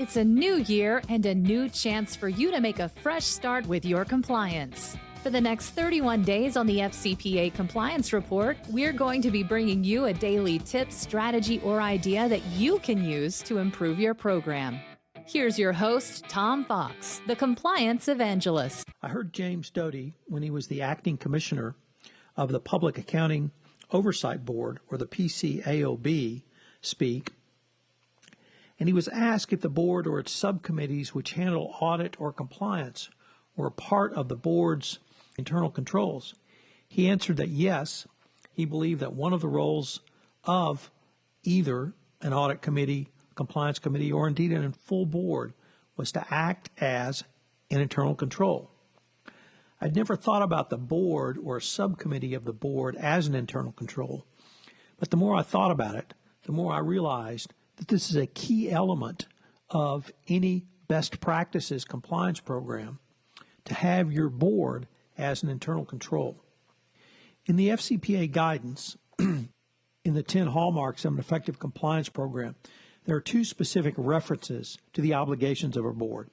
It's a new year and a new chance for you to make a fresh start with your compliance. For the next 31 days on the FCPA Compliance Report, we're going to be bringing you a daily tip, strategy, or idea that you can use to improve your program. Here's your host, Tom Fox, the Compliance Evangelist. I heard James Doty, when he was the acting commissioner of the Public Accounting Oversight Board, or the PCAOB, speak, and he was asked if the board or its subcommittees which handle audit or compliance were a part of the board's internal controls. He answered that yes, he believed that one of the roles of either an audit committee, compliance committee, or indeed a full board was to act as an internal control. I'd never thought about the board or a subcommittee of the board as an internal control, but the more I thought about it, the more I realized that this is a key element of any best practices compliance program, to have your board as an internal control. In the FCPA guidance, in the 10 hallmarks of an effective compliance program, there are two specific references to the obligations of a board.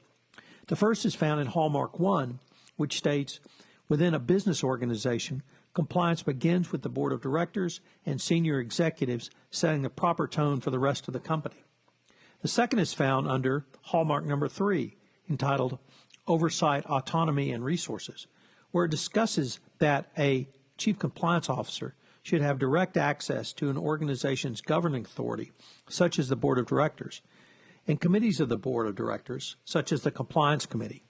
The first is found in Hallmark 1, which states, within a business organization, compliance begins with the board of directors and senior executives setting the proper tone for the rest of the company. The second is found under Hallmark number 3, entitled Oversight, Autonomy and Resources, where it discusses that a chief compliance officer should have direct access to an organization's governing authority, such as the board of directors, and committees of the board of directors, such as the compliance committee.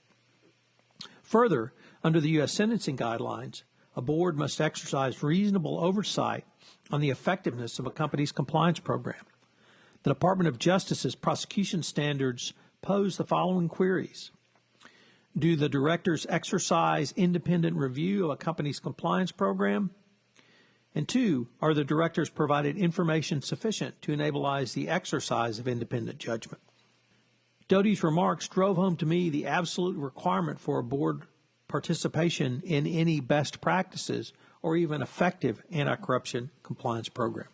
Further, under the U.S. sentencing guidelines, a board must exercise reasonable oversight on the effectiveness of a company's compliance program. The Department of Justice's Prosecution Standards pose the following queries. Do the directors exercise independent review of a company's compliance program? And 2, are the directors provided information sufficient to enableize the exercise of independent judgment? Doty's remarks drove home to me the absolute requirement for a board participation in any best practices or even effective anti-corruption compliance program.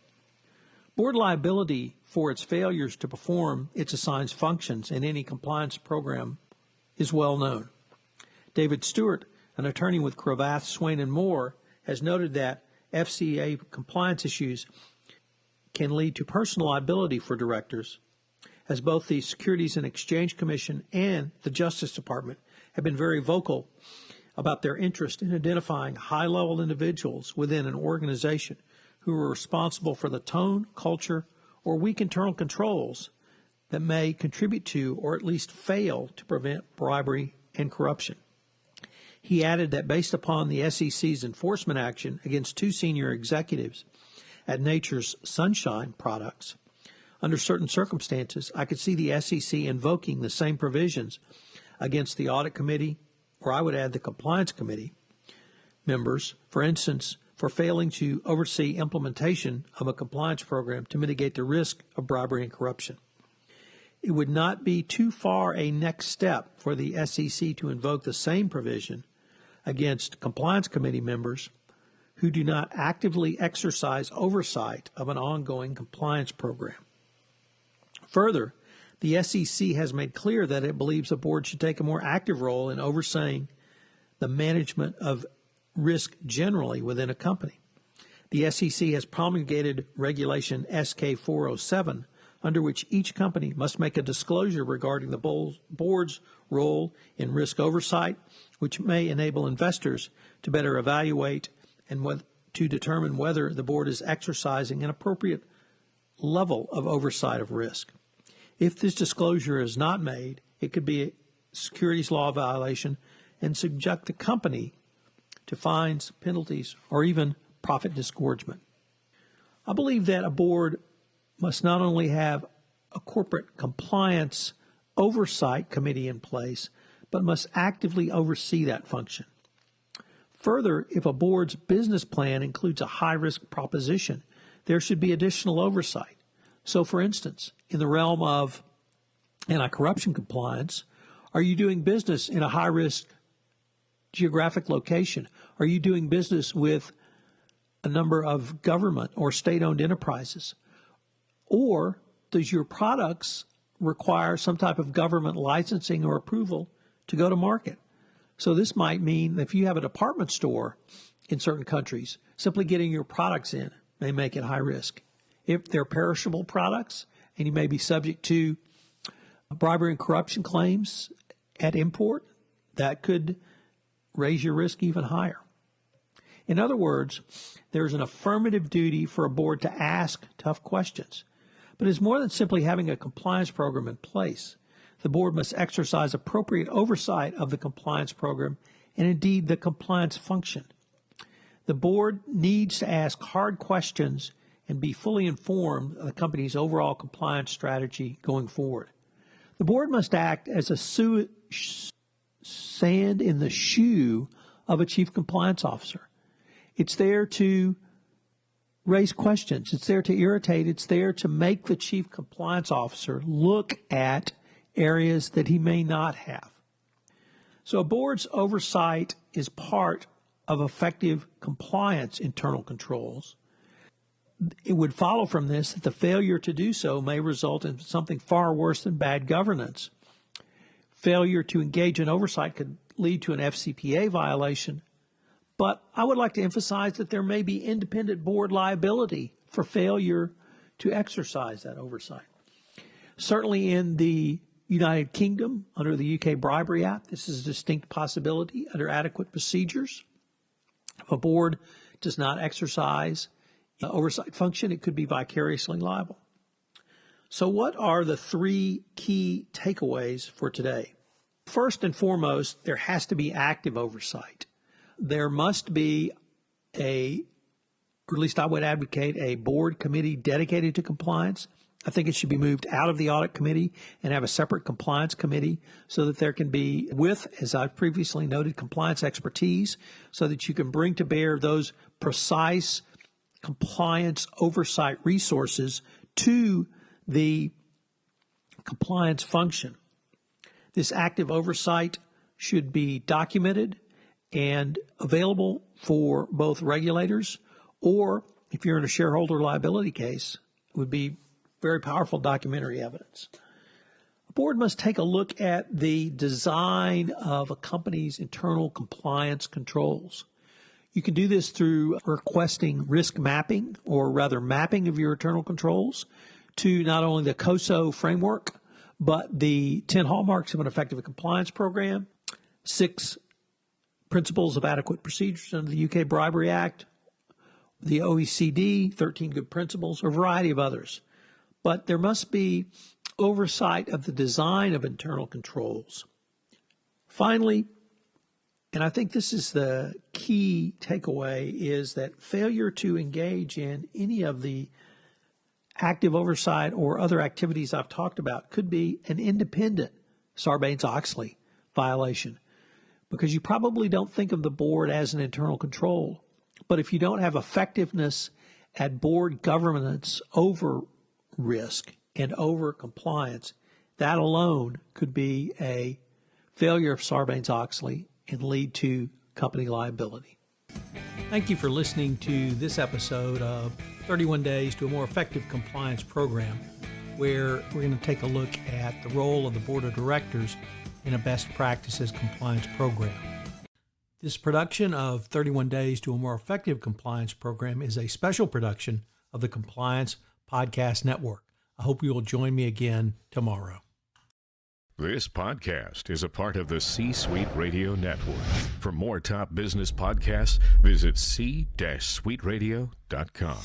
Board liability for its failures to perform its assigned functions in any compliance program is well known. David Stewart, an attorney with Cravath, Swain & Moore, has noted that FCA compliance issues can lead to personal liability for directors, as both the Securities and Exchange Commission and the Justice Department have been very vocal about their interest in identifying high-level individuals within an organization who are responsible for the tone, culture, or weak internal controls that may contribute to or at least fail to prevent bribery and corruption. He added that based upon the SEC's enforcement action against 2 senior executives at Nature's Sunshine Products, under certain circumstances, I could see the SEC invoking the same provisions against the audit committee, or I would add the compliance committee members, for instance, for failing to oversee implementation of a compliance program to mitigate the risk of bribery and corruption. It would not be too far a next step for the SEC to invoke the same provision against compliance committee members who do not actively exercise oversight of an ongoing compliance program. Further, the SEC has made clear that it believes the board should take a more active role in overseeing the management of risk generally within a company. The SEC has promulgated Regulation SK 407, under which each company must make a disclosure regarding the board's role in risk oversight, which may enable investors to better evaluate and to determine whether the board is exercising an appropriate level of oversight of risk. If this disclosure is not made, it could be a securities law violation and subject the company to fines, penalties, or even profit disgorgement. I believe that a board must not only have a corporate compliance oversight committee in place, but must actively oversee that function. Further, if a board's business plan includes a high-risk proposition, there should be additional oversight. So, for instance, in the realm of anti-corruption compliance, are you doing business in a high-risk geographic location? Are you doing business with a number of government or state-owned enterprises? Or does your products require some type of government licensing or approval to go to market. So this might mean that if you have a department store in certain countries, simply getting your products in may make it high risk. If they're perishable products and you may be subject to bribery and corruption claims at import, that could raise your risk even higher. In other words, there's an affirmative duty for a board to ask tough questions. But it's more than simply having a compliance program in place. The board must exercise appropriate oversight of the compliance program and indeed the compliance function. The board needs to ask hard questions and be fully informed of the company's overall compliance strategy going forward. The board must act as a sand in the shoe of a chief compliance officer. It's there to raise questions. It's there to irritate. It's there to make the chief compliance officer look at areas that he may not have. So a board's oversight is part of effective compliance internal controls. It would follow from this that the failure to do so may result in something far worse than bad governance. Failure to engage in oversight could lead to an FCPA violation, but I would like to emphasize that there may be independent board liability for failure to exercise that oversight. Certainly in the United Kingdom, under the UK Bribery Act, this is a distinct possibility under adequate procedures. If a board does not exercise the oversight function, it could be vicariously liable. So what are the three key takeaways for today? First and foremost, there has to be active oversight. There must be or at least I would advocate, a board committee dedicated to compliance. I think it should be moved out of the audit committee and have a separate compliance committee so that there can be, with, as I've previously noted, compliance expertise so that you can bring to bear those precise compliance oversight resources to the compliance function. This active oversight should be documented and available for both regulators, or if you're in a shareholder liability case, it would be very powerful documentary evidence. A board must take a look at the design of a company's internal compliance controls. You can do this through requesting risk mapping, or rather mapping of your internal controls to not only the COSO framework, but the 10 hallmarks of an effective compliance program, 6 principles of adequate procedures under the UK Bribery Act, the OECD, 13 good principles, or a variety of others. But there must be oversight of the design of internal controls. Finally, and I think this is the key takeaway, is that failure to engage in any of the active oversight or other activities I've talked about could be an independent Sarbanes-Oxley violation, because you probably don't think of the board as an internal control. But if you don't have effectiveness at board governance over risk and over compliance, that alone could be a failure of Sarbanes-Oxley and lead to company liability. Thank you for listening to this episode of 31 Days to a More Effective Compliance Program, where we're going to take a look at the role of the Board of Directors in a best practices compliance program. This production of 31 Days to a More Effective Compliance Program is a special production of the Compliance Podcast Network. I hope you will join me again tomorrow. This podcast is a part of the C-Suite Radio Network. For more top business podcasts, visit c-suiteradio.com.